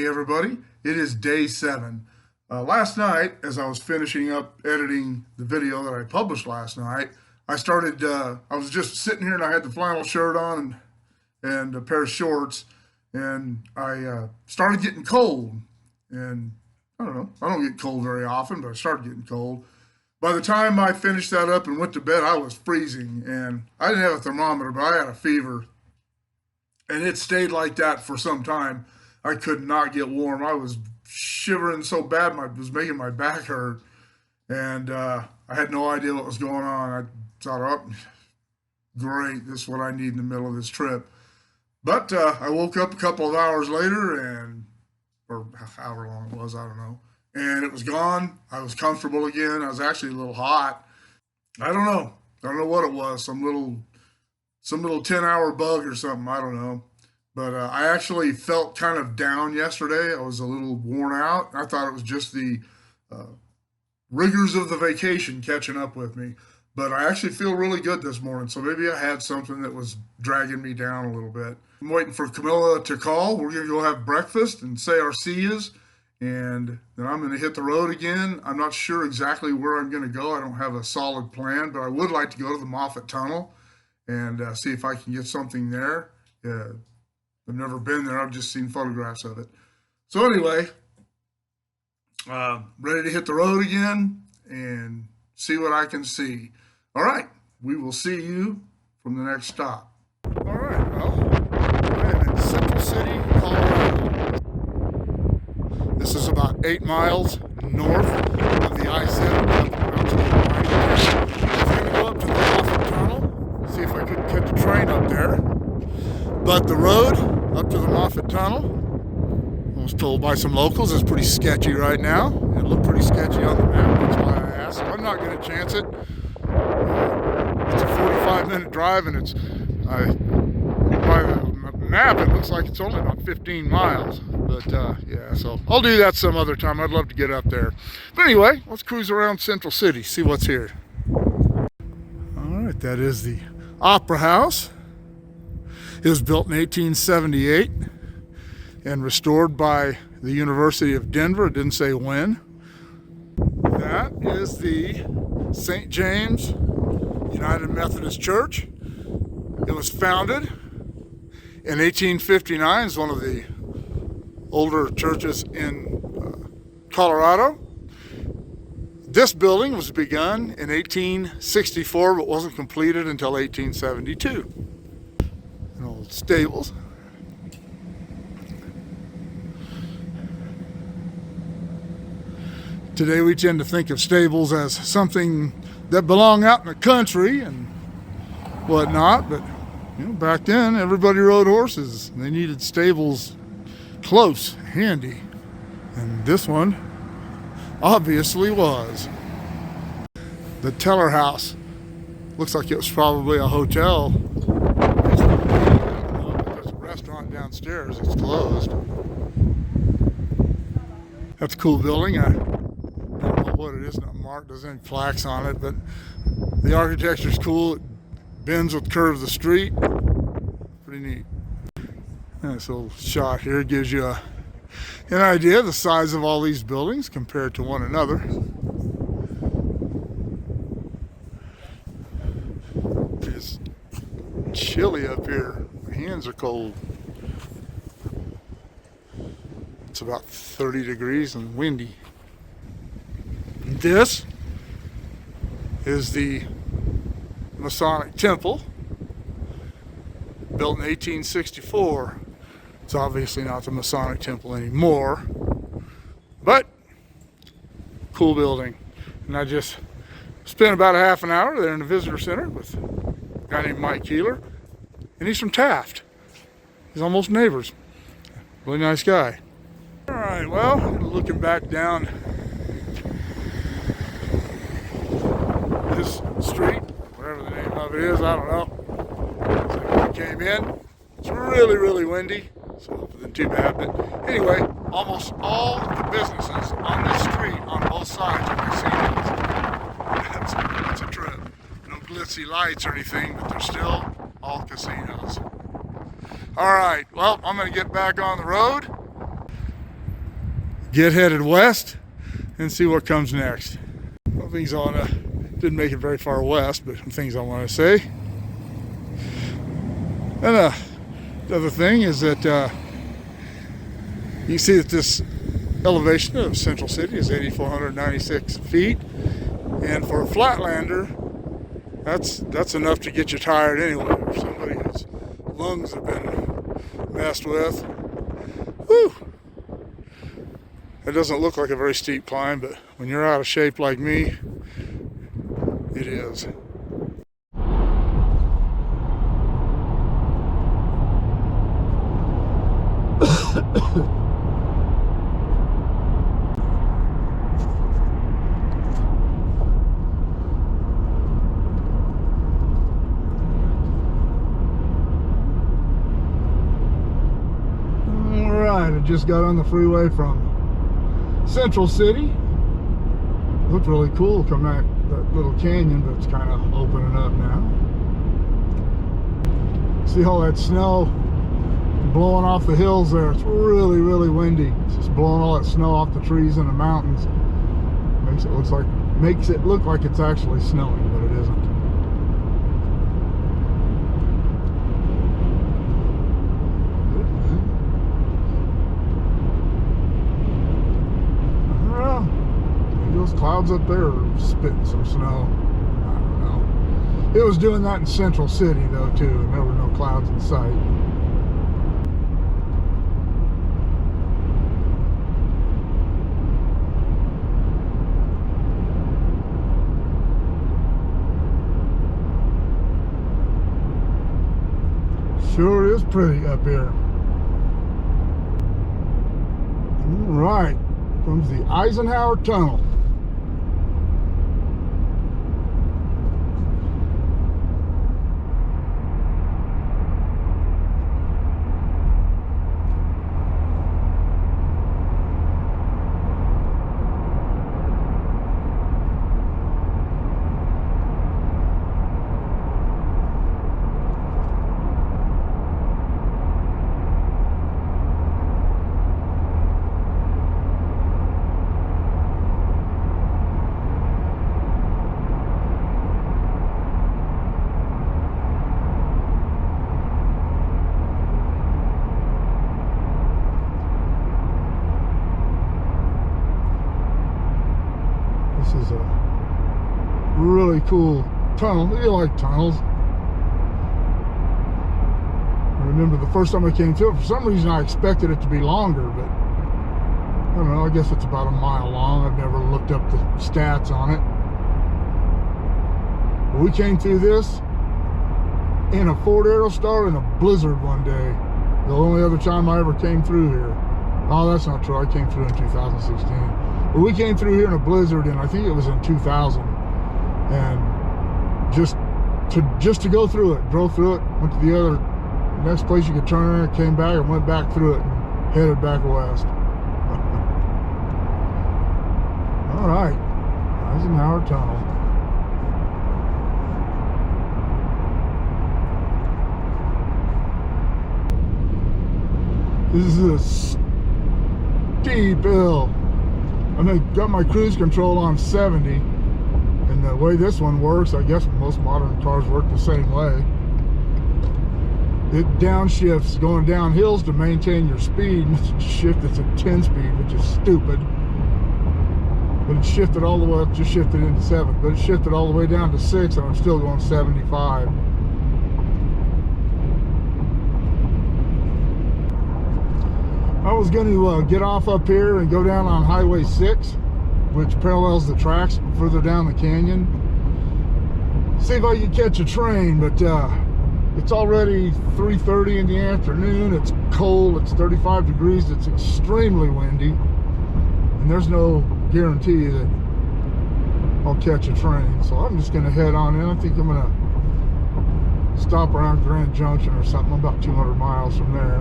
Hey everybody, it is day 7. Last night, as I was finishing up editing the video that I published last night, I was just sitting here and I had the flannel shirt on and a pair of shorts, and I started getting cold. And I don't know, I don't get cold very often, but I started getting cold. By the time I finished that up and went to bed, I was freezing, and I didn't have a thermometer, but I had a fever, and it stayed like that for some time. I could not get warm. I was shivering so bad, it was making my back hurt, and I had no idea what was going on. I thought, oh, great, this is what I need in the middle of this trip. But I woke up a couple of hours later, or however long it was, I don't know, and it was gone. I was comfortable again. I was actually a little hot. I don't know. I don't know what it was. Some little 10-hour bug or something. I don't know. But I actually felt kind of down yesterday. I was a little worn out. I thought it was just the rigors of the vacation catching up with me. But I actually feel really good this morning. So maybe I had something that was dragging me down a little bit. I'm waiting for Camilla to call. We're going to go have breakfast and say our sees. And then I'm going to hit the road again. I'm not sure exactly where I'm going to go. I don't have a solid plan. But I would like to go to the Moffat Tunnel and see if I can get something there. I've never been there. I've just seen photographs of it. So anyway, ready to hit the road again and see what I can see. All right, we will see you from the next stop. All right, well, I am in Central City, Colorado. This is about 8 miles north of the I-70. I'm going to go up to the Moffat Tunnel, see if I could catch a train up there. But the road up to the Moffat Tunnel, I was told by some locals, is pretty sketchy right now. It looked pretty sketchy on the map, that's why I asked. So I'm not going to chance it. It's a 45-minute drive, and by the map, it looks like it's only about 15 miles. But yeah, so I'll do that some other time. I'd love to get up there. But anyway, let's cruise around Central City, see what's here. All right, that is the Opera House. It was built in 1878 and restored by the University of Denver. It didn't say when. That is the St. James United Methodist Church. It was founded in 1859. It's one of the older churches in Colorado. This building was begun in 1864 but wasn't completed until 1872. Old stables. Today we tend to think of stables as something that belong out in the country and whatnot, but you know, back then everybody rode horses. They needed stables close, handy, and this one obviously was. The Teller House looks like it was probably a hotel. Restaurant downstairs, it's closed. That's a cool building. I don't know what it is, not marked, there's any plaques on it, but the architecture's cool. It bends with the curve of the street. Pretty neat. This little shot here gives you an idea of the size of all these buildings compared to one another. It's chilly up here. My hands are cold. It's about 30 degrees and windy. This is the Masonic Temple, built in 1864. It's obviously not the Masonic Temple anymore, but cool building. And I just spent about a half an hour there in the visitor center with a guy named Mike Keeler. And he's from Taft. He's almost neighbors. Really nice guy. All right, well, looking back down this street, whatever the name of it is, I don't know. So when we came in, it's really, really windy, so it wasn't too bad. But anyway, almost all of the businesses on this street on both sides are casinos. That's a trip. No glitzy lights or anything, but they're still all casinos. All right, well, I'm going to get back on the road get headed west and see what comes next. Well, things I want to, didn't make it very far west, but things I want to say. And the other thing is that you can see that this elevation of Central City is 8,496 feet, and for a flatlander, that's enough to get you tired anyway. For somebody whose lungs have been messed with, whew. It doesn't look like a very steep climb, but when you're out of shape like me, it is. Alright, I just got on the freeway from Central City. Looked really cool coming out that little canyon, but it's kind of opening up now. See all that snow blowing off the hills there? It's really, really windy. It's just blowing all that snow off the trees and the mountains. Makes it look like it's actually snowing, but it isn't. Those clouds up there are spitting some snow. I don't know. It was doing that in Central City though too, and there were no clouds in sight. Sure is pretty up here. All right, comes the Eisenhower Tunnel. This is a really cool tunnel. You like tunnels. I remember the first time I came to it, for some reason I expected it to be longer, but I don't know, I guess it's about a mile long. I've never looked up the stats on it. But we came through this in a Ford Aerostar in a blizzard one day. The only other time I ever came through here. Oh, that's not true. I came through in 2016. But we came through here in a blizzard, and I think it was in 2000. And just to go through it, drove through it, went to the other next place you could turn around, came back and went back through it and headed back west. All right, Eisenhower Tunnel. This is a steep hill. I got my cruise control on 70, and the way this one works, I guess most modern cars work the same way. It downshifts going down hills to maintain your speed. It's shift, it's a 10 speed, which is stupid. But it shifted all the way up, just shifted into 7, but it shifted all the way down to 6, and I'm still going 75. I was going to get off up here and go down on Highway 6, which parallels the tracks further down the canyon. See if I can catch a train, but it's already 3:30 in the afternoon. It's cold, it's 35 degrees, it's extremely windy, and there's no guarantee that I'll catch a train. So I'm just going to head on in. I think I'm going to stop around Grand Junction or something. I'm about 200 miles from there.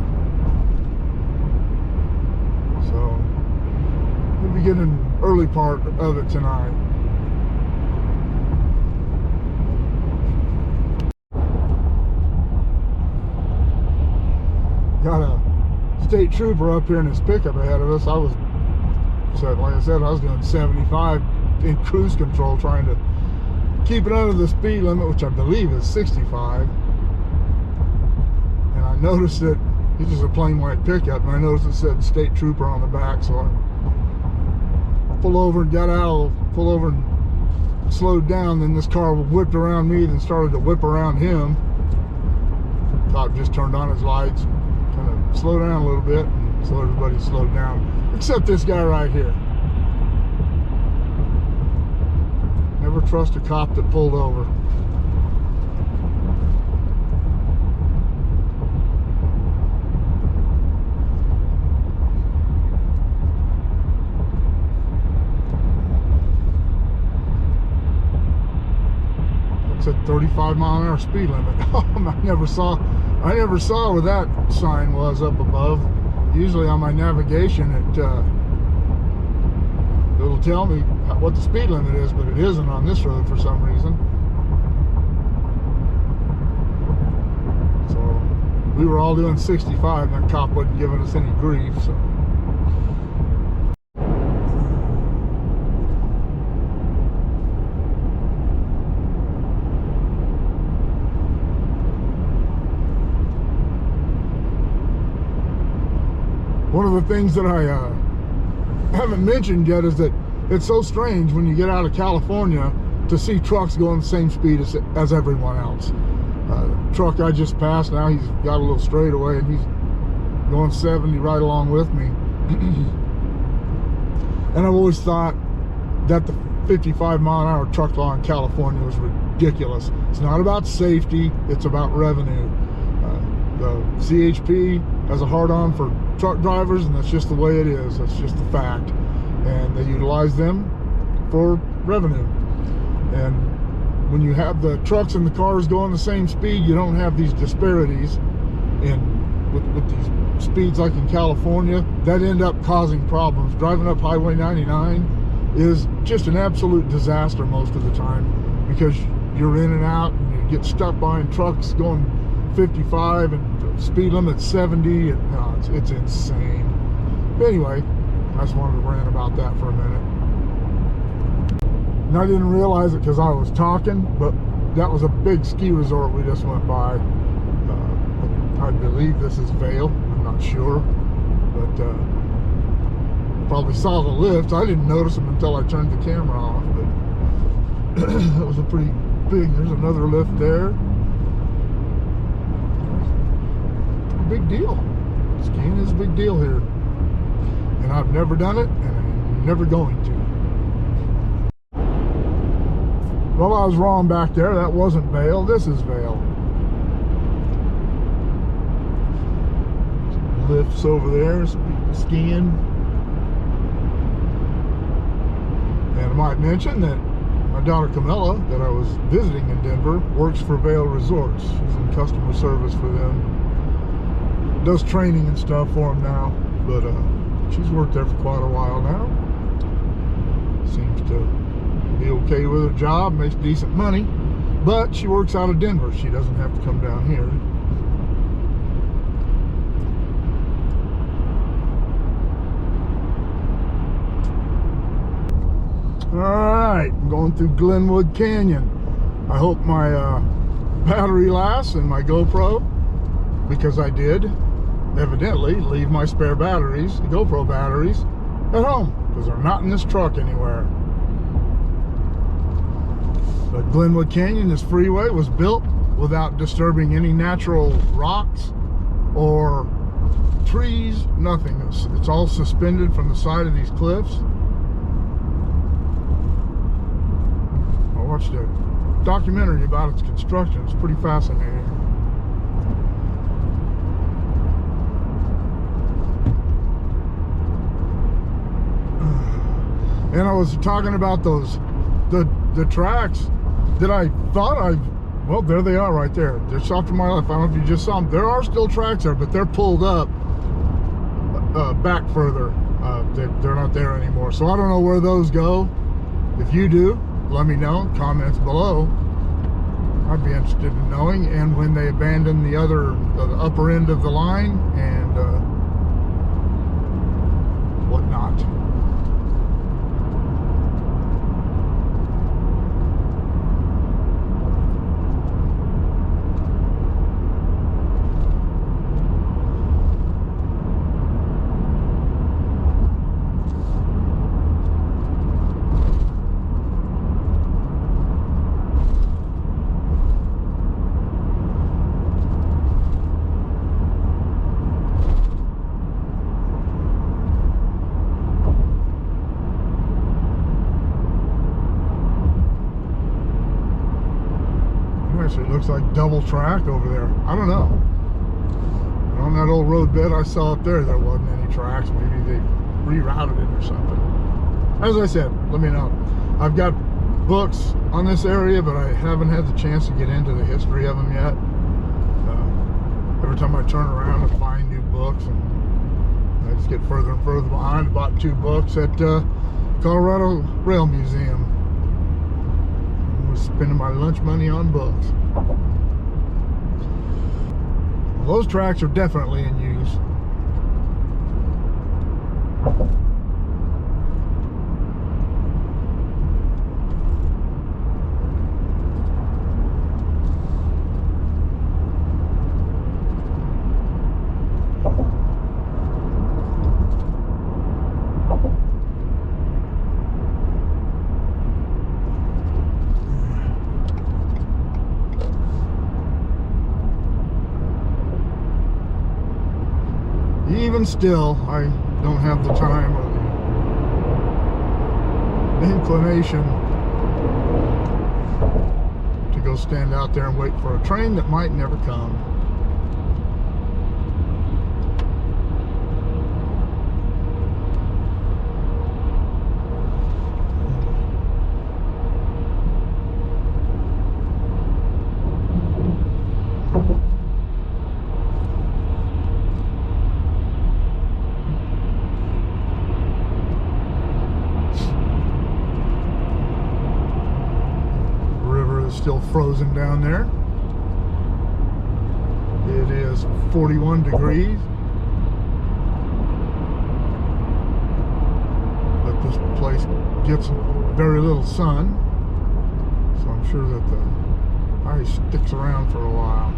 So we'll be getting an early part of it tonight. Got a state trooper up here in his pickup ahead of us. I was So like I said, I was doing 75 in cruise control, trying to keep it under the speed limit, which I believe is 65. And I noticed that it's just a plain white pickup, and I noticed it said state trooper on the back, so I pulled over and got out, pulled over and slowed down. Then this car whipped around me, then started to whip around him. Cop just turned on his lights, kind of slowed down a little bit, and so everybody slowed down, except this guy right here. Never trust a cop that pulled over. It's a 35-mile-an-hour speed limit. I never saw where that sign was up above. Usually on my navigation, it'll tell me what the speed limit is, but it isn't on this road for some reason. So we were all doing 65, and that cop wasn't giving us any grief. So. One of the things that I haven't mentioned yet is that it's so strange when you get out of California to see trucks going the same speed as everyone else. The truck I just passed, now he's got a little straightaway and he's going 70 right along with me. And I've always thought that the 55-mile-an-hour truck law in California was ridiculous. It's not about safety, it's about revenue. The CHP has a hard-on for truck drivers, and that's just the way it is. That's just the fact. And they utilize them for revenue. And when you have the trucks and the cars going the same speed, you don't have these disparities with these speeds like in California that end up causing problems. Driving up Highway 99 is just an absolute disaster most of the time, because you're in and out and you get stuck behind trucks going 55 and the speed limit 70, and no, it's insane. But anyway, I just wanted to rant about that for a minute. And I didn't realize it because I was talking, but that was a big ski resort we just went by. I believe this is Vail, I'm not sure, but probably saw the lift. I didn't notice them until I turned the camera off, but it was a pretty big, there's another lift there. Big deal. Skiing is a big deal here, and I've never done it, and I'm never going to. Well, I was wrong back there. That wasn't Vail. This is Vail. Lifts over there, skiing. And I might mention that my daughter Camilla, that I was visiting in Denver, works for Vail Resorts. She's in customer service for them. Does training and stuff for them now, but she's worked there for quite a while now. Seems to be okay with her job, makes decent money, but she works out of Denver. She doesn't have to come down here. Alright, I'm going through Glenwood Canyon. I hope my battery lasts and my GoPro, because I did evidently leave my spare batteries, the GoPro batteries, at home, because they're not in this truck anywhere. But Glenwood Canyon, this freeway, was built without disturbing any natural rocks or trees, nothing. It's all suspended from the side of these cliffs. I watched a documentary about its construction. It's pretty fascinating. And I was talking about those, the tracks that I thought well, there they are right there. They're off to my left. I don't know if you just saw them. There are still tracks there, but they're pulled up back further. They're not there anymore. So I don't know where those go. If you do, let me know. Comments below. I'd be interested in knowing. And when they abandon the upper end of the line and whatnot. looks like double track over there. I don't know. And on that old road bed I saw up there wasn't any tracks. Maybe they rerouted it or something. As I said, let me know. I've got books on this area, but I haven't had the chance to get into the history of them yet. Every time I turn around I find new books, and I just get further and further behind. I bought 2 books at Colorado Rail Museum. I was spending my lunch money on books. Well, those tracks are definitely in use. Even still, I don't have the time or the inclination to go stand out there and wait for a train that might never come. Still frozen down there. It is 41 degrees. But this place gets very little sun, so I'm sure that the ice sticks around for a while.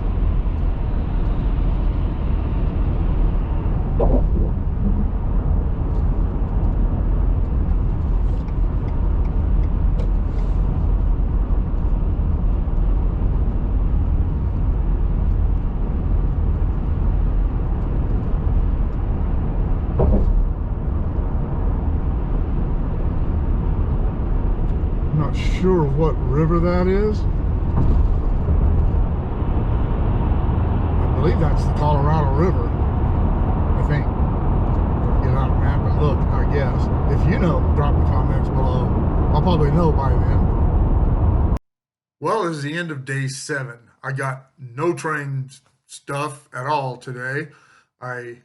Sure what river that is. I believe that's the Colorado River, I think. Get out a map and look, I guess. If you know, drop the comments below. I'll probably know by then. Well, it's the end of day 7. I got no train stuff at all today. As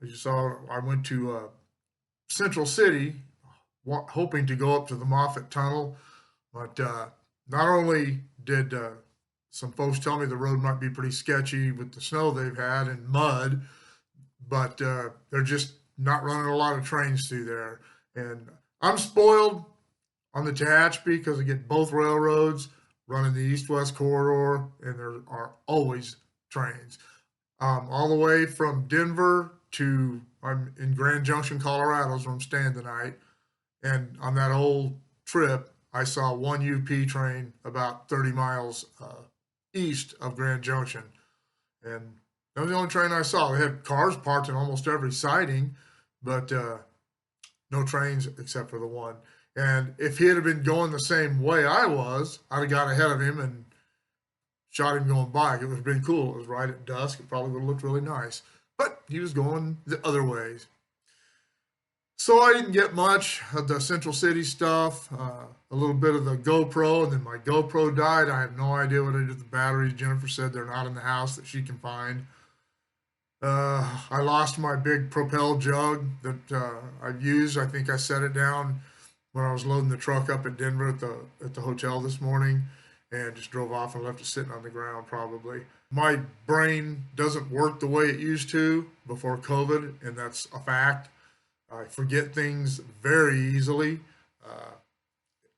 you saw, I went to Central City, hoping to go up to the Moffett Tunnel. But not only did some folks tell me the road might be pretty sketchy with the snow they've had and mud, but they're just not running a lot of trains through there. And I'm spoiled on the Tehachapi because I get both railroads running the east-west corridor, and there are always trains. All the way from Denver to, I'm in Grand Junction, Colorado, is where I'm staying tonight. And on that old trip, I saw one UP train about 30 miles east of Grand Junction. And that was the only train I saw. They had cars parked in almost every siding, but no trains except for the one. And if he had been going the same way I was, I'd have got ahead of him and shot him going by. It would have been cool. It was right at dusk. It probably would have looked really nice. But he was going the other ways. So I didn't get much of the Central City stuff, a little bit of the GoPro, and then my GoPro died. I have no idea what I did with the batteries. Jennifer said they're not in the house that she can find. I lost my big Propel jug that I've used. I think I set it down when I was loading the truck up at Denver at the hotel this morning, and just drove off and left it sitting on the ground probably. My brain doesn't work the way it used to before COVID, and that's a fact. I forget things very easily.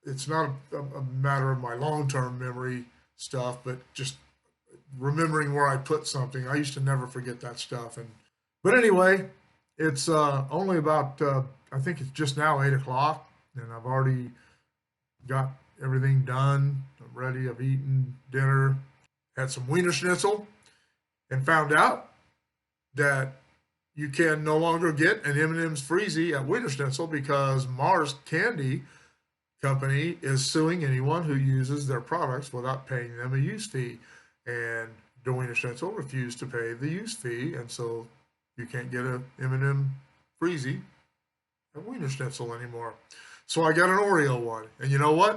It's not a matter of my long-term memory stuff, but just remembering where I put something. I used to never forget that stuff. But anyway, it's only about, I think it's just now 8 o'clock, and I've already got everything done. I'm ready. I've eaten dinner, had some Wiener Schnitzel, and found out that you can no longer get an M&M's Freezy at Wiener Schnitzel because Mars Candy Company is suing anyone who uses their products without paying them a use fee. and Dwayne Schnitzel refused to pay the use fee, and so you can't get a M&M Freezy at Wiener Schnitzel anymore. So I got an Oreo one, and you know what?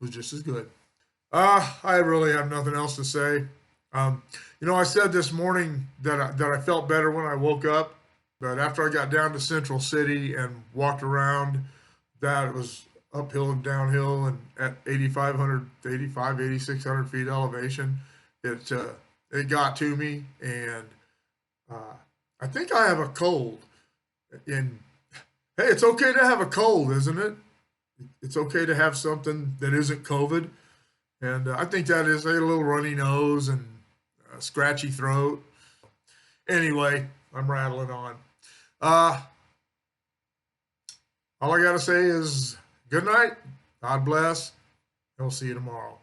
It was just as good. I really have nothing else to say. Um, I said this morning that I felt better when I woke up, but after I got down to Central City and walked around, that was uphill and downhill, and at 8,500, 8,600 feet elevation, it got to me, and uh, I think I have a cold. And hey, it's okay to have a cold, isn't it? It's okay to have something that isn't COVID. And I think that is a little runny nose and a scratchy throat. Anyway, I'm rattling on. Uh, all I got to say is good night. God bless. And we'll see you tomorrow.